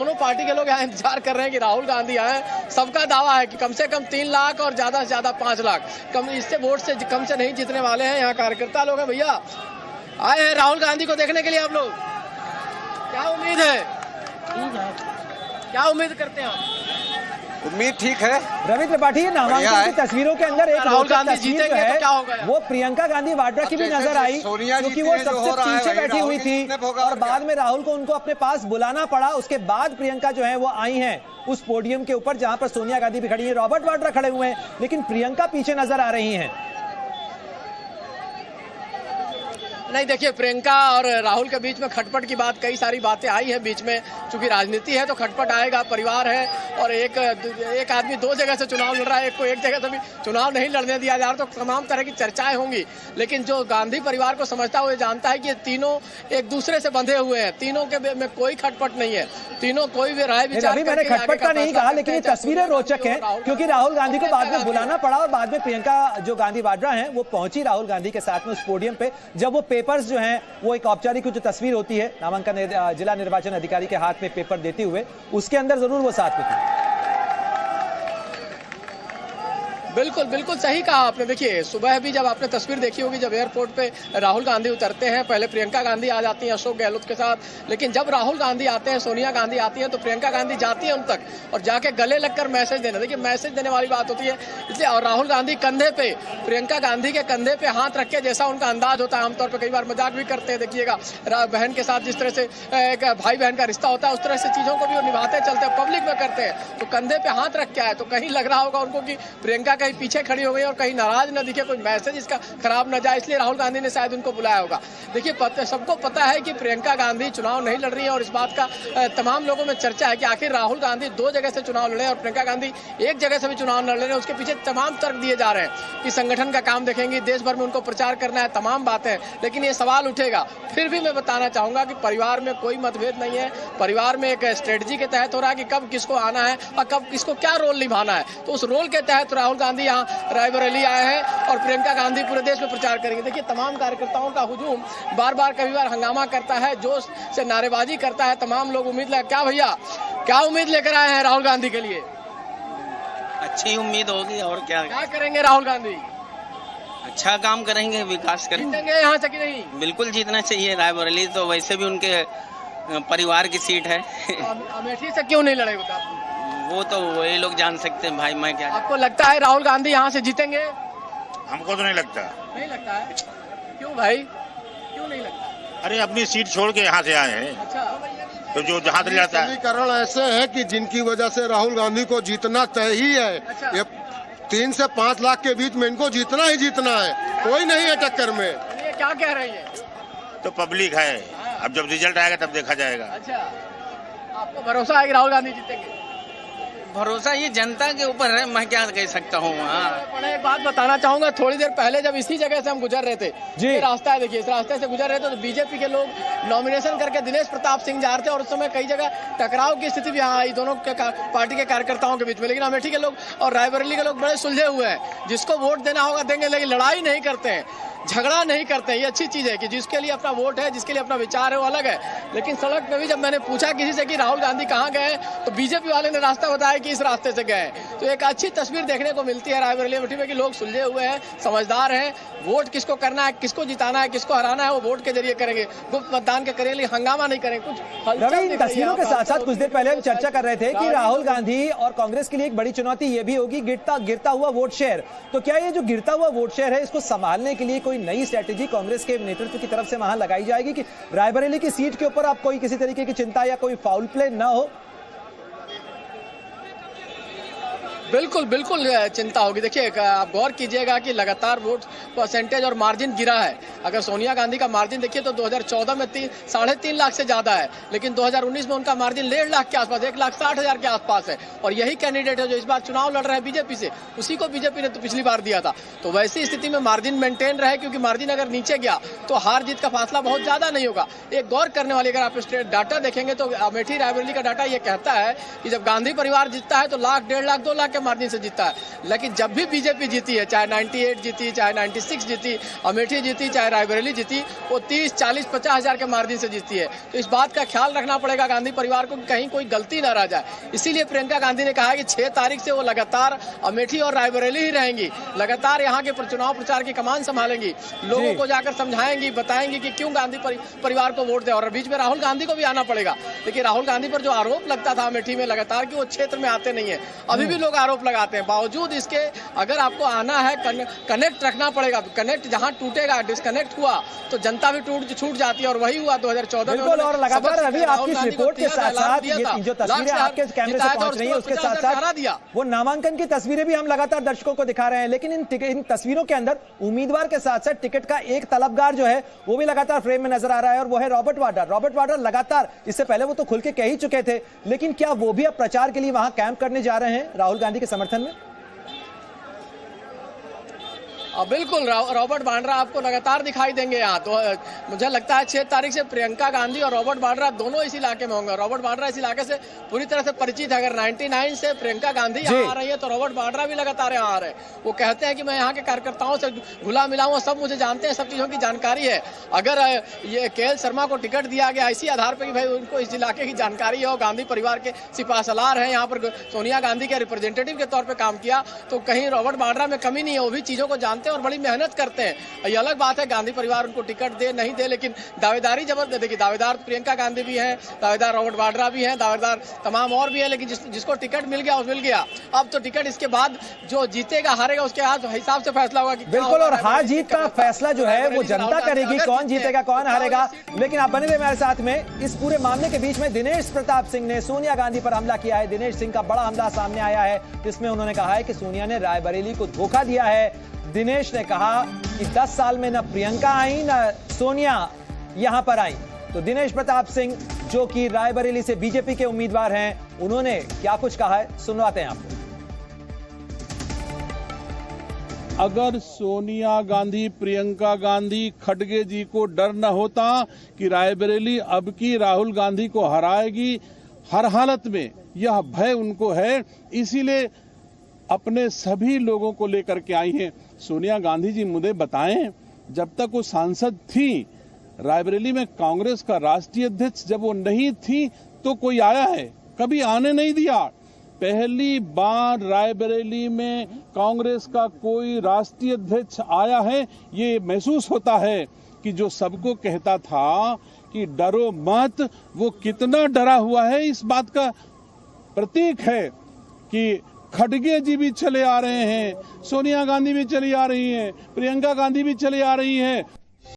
दोनों पार्टी के लोग यहाँ इंतजार कर रहे हैं कि राहुल गांधी आए। सबका दावा है कि कम से कम 3 लाख और ज्यादा से ज्यादा 5 लाख, कम इससे वोट से कम से नहीं जीतने वाले हैं। यहाँ कार्यकर्ता लोग हैं भैया, आए हैं राहुल गांधी को देखने के लिए। आप लोग क्या उम्मीद है? क्या उम्मीद करते हैं आप? उम्मीद ठीक है। रवि त्रिपाठी, नामांकन की तस्वीरों के अंदर एक राहुल गांधी तस्वीर जो है वो प्रियंका गांधी वाड्रा की भी नजर आई, क्योंकि वो सबसे पीछे बैठी हुई थी और बाद में राहुल को उनको अपने पास बुलाना पड़ा। उसके बाद प्रियंका जो है वो आई हैं उस पोडियम के ऊपर जहां पर सोनिया गांधी भी खड़ी है, रॉबर्ट वाड्रा खड़े हुए हैं, लेकिन प्रियंका पीछे नजर आ रही हैं। नहीं, देखिए, प्रियंका और राहुल के बीच में खटपट की बात, कई सारी बातें आई है बीच में। चूंकि राजनीति है तो खटपट आएगा, परिवार है और एक आदमी 2 जगह से चुनाव लड़ रहा है, एक को एक जगह से भी चुनाव नहीं लड़ने दिया जा रहा, तो तमाम तरह की चर्चाएं होंगी। लेकिन जो गांधी परिवार को समझता है वो जानता है कि ये तीनों एक दूसरे से बंधे हुए हैं, तीनों के में कोई खटपट नहीं है, तीनों कोई भी राय विचार। मैंने खटपट का नहीं कहा, लेकिन ये तस्वीरें रोचक हैं क्योंकि राहुल गांधी को बाद में बुलाना पड़ा और बाद में प्रियंका जो गांधी वाड्रा है वो पहुंची राहुल गांधी के साथ में उस पोडियम पे। जब वो पेपर्स जो हैं वो एक औपचारिक जो तस्वीर होती है नामांकन जिला निर्वाचन अधिकारी के हाथ में पेपर देते हुए, उसके अंदर जरूर वो साथ में थी। बिल्कुल बिल्कुल सही कहा आपने। देखिए, सुबह भी जब आपने तस्वीर देखी होगी, जब एयरपोर्ट पे राहुल गांधी उतरते हैं, पहले प्रियंका गांधी आ जाती हैं अशोक गहलोत के साथ, लेकिन जब राहुल गांधी आते हैं, सोनिया गांधी आती है, तो प्रियंका गांधी जाती है उन तक और जाके गले लगकर मैसेज देना। देखिए, मैसेज देने वाली बात होती है इसलिए। और राहुल गांधी कंधे पे, प्रियंका गांधी के कंधे पे हाथ रख के, जैसा उनका अंदाज होता है, आमतौर पर कई बार मजाक भी करते हैं, देखिएगा बहन के साथ जिस तरह से एक भाई बहन का रिश्ता होता है उस तरह से चीजों को भी वो निभाते चलते हैं, पब्लिक में करते हैं। तो कंधे पे हाथ रख के आए तो कहीं लग रहा होगा उनको कि प्रियंका कहीं पीछे खड़ी हो गई और कहीं नाराज न दिखे, कोई मैसेज इसका खराब न जाए, इसलिए राहुल गांधी ने शायद उनको बुलाया होगा। देखिए, सबको पता है कि प्रियंका गांधी चुनाव नहीं लड़ रही है और इस बात का तमाम लोगों में चर्चा है कि आखिर राहुल गांधी 2 जगह से चुनाव लड़े और प्रियंका गांधी 1 जगह से भी चुनाव लड़ रहे हैं। उसके पीछे तमाम तर्क दिए जा रहे हैं कि संगठन का काम देखेंगे, देश भर में उनको प्रचार करना है, तमाम बातें। लेकिन ये सवाल उठेगा। फिर भी मैं बताना चाहूंगा कि परिवार में कोई मतभेद नहीं है, परिवार में एक स्ट्रेटजी के तहत हो रहा है कि कब किसको आना है और कब किसको क्या रोल निभाना है। तो उस रोल के तहत राहुल गांधी यहाँ रायबरेली आए हैं और प्रियंका गांधी पूरे देश में प्रचार करेंगे। देखिए, तमाम कार्यकर्ताओं का हुजूम बार बार कई बार हंगामा करता है, जोश से नारेबाजी करता है, तमाम लोग उम्मीद ले क्या भैया क्या उम्मीद लेकर आए हैं राहुल गांधी के लिए? अच्छी उम्मीद होगी और क्या करेंगे राहुल गांधी? अच्छा काम करेंगे, विकास करेंगे। जीतेंगे यहाँ से कि नहीं? बिल्कुल जीतना चाहिए। रायबरेली तो वैसे भी उनके परिवार की सीट है। अमेठी से क्यों नहीं लड़े बता? वो तो वही लोग जान सकते हैं भाई, मैं क्या। आपको लगता है राहुल गांधी यहाँ से जीतेंगे? हमको तो नहीं लगता। नहीं लगता है? क्यों भाई, क्यों नहीं लगता? अरे अपनी सीट छोड़ के यहाँ से आए हैं। अच्छा, तो जो जहाँ से जाता है। समीकरण ऐसे है कि जिनकी वजह से राहुल गांधी को जीतना तय ही है। अच्छा। ये 3 से 5 लाख के बीच में इनको जीतना ही जीतना है, कोई नहीं है टक्कर में। ये क्या कह रही है? तो पब्लिक है, अब जब रिजल्ट आएगा तब देखा जाएगा। अच्छा, आपको भरोसा है कि राहुल गांधी जीतेंगे? भरोसा ये जनता के ऊपर है, मैं क्या कह सकता हूँ। एक बात बताना चाहूंगा, थोड़ी देर पहले जब इसी जगह से हम गुजर रहे थे, ये रास्ता है, देखिए इस रास्ते से गुजर रहे थे, तो बीजेपी के लोग नॉमिनेशन करके दिनेश प्रताप सिंह जा रहे थे और उस समय कई जगह टकराव की स्थिति भी यहाँ आई दोनों के पार्टी के कार्यकर्ताओं के बीच में। लेकिन अमेठी के लोग और रायबरेली के लोग बड़े सुलझे हुए हैं, जिसको वोट देना होगा देंगे, लेकिन लड़ाई नहीं करते हैं, झगड़ा नहीं करते हैं। ये अच्छी चीज है कि जिसके लिए अपना वोट है, जिसके लिए अपना विचार है, वो अलग है। लेकिन सड़क पे भी जब मैंने पूछा किसी से कि राहुल गांधी कहाँ गए, तो बीजेपी वाले ने रास्ता बताया कि इस रास्ते से गए। तो एक अच्छी तस्वीर देखने को मिलती है रायबरेली अमेठी में कि लोग सुलझे हुए हैं, समझदार हैं। वोट किसको करना है, किसको जिताना है, किसको हराना है, वो वोट के जरिए करेंगे, गुप्त मतदान के करेंगे, हंगामा नहीं करेंगे। कुछ रवि, तस्वीरों के साथ साथ कुछ देर पहले हम चर्चा कर रहे थे कि राहुल गांधी और कांग्रेस के लिए एक बड़ी चुनौती ये भी होगी गिरता हुआ वोट शेयर। तो क्या ये जो गिरता हुआ वोट शेयर है, इसको संभालने के लिए कोई नई स्ट्रेटेजी कांग्रेस के नेतृत्व की तरफ से वहां लगाई जाएगी कि रायबरेली की सीट के ऊपर आप कोई किसी तरीके की चिंता या कोई फाउल प्ले ना हो? बिल्कुल बिल्कुल चिंता होगी। देखिए, आप गौर कीजिएगा कि लगातार वोट परसेंटेज और मार्जिन गिरा है। अगर सोनिया गांधी का मार्जिन देखिए तो 2014 में 3.5 लाख से ज्यादा है, लेकिन 2019 में उनका मार्जिन 1.5 लाख के आसपास, 1,60,000 के आसपास है। और यही कैंडिडेट है जो इस बार चुनाव लड़ रहे हैं बीजेपी से, उसी को बीजेपी ने तो पिछली बार दिया था। तो वैसी स्थिति में मार्जिन मेंटेन रहे, क्योंकि मार्जिन अगर नीचे गया तो हार जीत का फासला बहुत ज्यादा नहीं होगा। एक गौर करने वाली, अगर आप डाटा देखेंगे तो अमेठी रायबरेली का डाटा ये कहता है कि जब गांधी परिवार जीतता है तो 1,00,000, 1.5 लाख, 2 लाख के के मार्जिन से जीता है। लेकिन जब भी बीजेपी जीती है, चाहे 98 जीती, चाहे 96 जीती, अमेठी जीती, चाहे रायबरेली जीती, वो 30, 40, 50 हजार के मार्जिन से जीती है। तो इस बात का ख्याल रखना पड़ेगा गांधी परिवार को कि कहीं कोई गलती ना रह जाए। इसीलिए प्रियंका गांधी ने कहा कि 6 तारीख से वो लगातार अमेठी और रायबरेली ही रहेंगी, लगातार यहाँ के चुनाव प्रचार की कमान संभालेंगी, लोगों को जाकर समझाएंगी, बताएंगी कि क्यों गांधी परिवार को वोट दे। और बीच में राहुल गांधी को भी आना पड़ेगा। देखिए, राहुल गांधी पर जो आरोप लगता था अमेठी में लगातार कि वो क्षेत्र में आते नहीं है, अभी भी लोग आरोप लगाते हैं। बावजूद इसके अगर आपको आना है, कनेक्ट रखना पड़ेगा। कनेक्ट जहां टूटेगा, डिस्कनेक्ट हुआ तो जनता भी छूट जाती है, और वही हुआ 2014 में। बिल्कुल, और लगातार अभी आपकी इस रिपोर्ट के साथ साथ ये जो तस्वीरें आपके कैमरे से पहुंच रही है उसके साथ साथ वो नामांकन की तस्वीरें भी हम लगातार दर्शकों को दिखा रहे हैं। लेकिन इन तस्वीरों के अंदर उम्मीदवार के साथ साथ टिकट का एक तलबगार जो है वो भी लगातार फ्रेम में नजर आ रहा है, और वो है रॉबर्ट वाड्रा। रॉबर्ट वाड्रा लगातार, इससे पहले वो तो खुल के कह ही चुके थे, लेकिन क्या वो भी अब प्रचार के लिए वहां कैंप करने जा रहे हैं राहुल गांधी के समर्थन में? बिल्कुल, रॉबर्ट वाड्रा आपको लगातार दिखाई देंगे यहाँ। तो मुझे लगता है 6 तारीख से प्रियंका गांधी और रॉबर्ट वाड्रा दोनों इस इलाके में होंगे। रॉबर्ट वाड्रा इस इलाके से पूरी तरह से परिचित है। अगर 99 से प्रियंका गांधी यहाँ आ रही है तो रॉबर्ट वाड्रा भी लगातार यहाँ आ रहे हैं। वो कहते हैं कि मैं यहाँ के कार्यकर्ताओं से घुला मिला हूँ, सब मुझे जानते हैं, सब चीजों की जानकारी है। अगर ये KL शर्मा को टिकट दिया गया इसी आधार पर कि भाई उनको इस इलाके की जानकारी है और गांधी परिवार के सिपाहसलार हैं, यहाँ पर सोनिया गांधी के रिप्रेजेंटेटिव के तौर पर काम किया, तो कहीं रॉबर्ट वाड्रा में कमी नहीं है। वो भी चीजों को जानते हैं और बड़ी मेहनत करते हैं। ये अलग बात है गांधी परिवार उनको टिकट दे नहीं दे, लेकिन दावेदारी जबरदस्त। देखिए, दावेदार प्रियंका गांधी भी हैं, दावेदार रॉबर्ट वाड्रा भी हैं, दावेदार तमाम और भी हैं, लेकिन जिसको टिकट मिल गया वो मिल गया। अब तो टिकट इसके बाद जो जीतेगा हारेगा उसके हिसाब से फैसला होगा कि बिल्कुल, और हार जीत का फैसला जो है वो जनता करेगी, कौन जीतेगा कौन हारेगा। लेकिन आप बने रहे हमारे साथ में। इस पूरे मामले के बीच में दिनेश प्रताप सिंह ने सोनिया गांधी पर हमला किया है। दिनेश सिंह का बड़ा हमला सामने आया है, जिसमें उन्होंने कहा है कि सोनिया ने रायबरेली को धोखा दिया है। दिनेश ने कहा कि 10 साल में न प्रियंका आई न सोनिया यहां पर आई। तो दिनेश प्रताप सिंह, जो कि रायबरेली से बीजेपी के उम्मीदवार हैं, उन्होंने क्या कुछ कहा है, सुनवाते हैं आपको। अगर सोनिया गांधी, प्रियंका गांधी, खड़गे जी को डर न होता कि रायबरेली अब की राहुल गांधी को हराएगी, हर हालत में यह भय उनको है, इसीलिए अपने सभी लोगों को लेकर के आई हैं। सोनिया गांधी जी मुझे बताएं, जब तक वो सांसद थी रायबरेली में, कांग्रेस का राष्ट्रीय अध्यक्ष जब वो नहीं थी तो कोई आया है? कभी आने नहीं दिया। पहली बार रायबरेली में कांग्रेस का कोई राष्ट्रीय अध्यक्ष आया है। ये महसूस होता है कि जो सबको कहता था कि डरो मत, वो कितना डरा हुआ है, इस बात का प्रतीक है कि खड़गे जी भी चले आ रहे हैं, सोनिया गांधी भी चली आ रही हैं, प्रियंका गांधी भी चली आ रही हैं।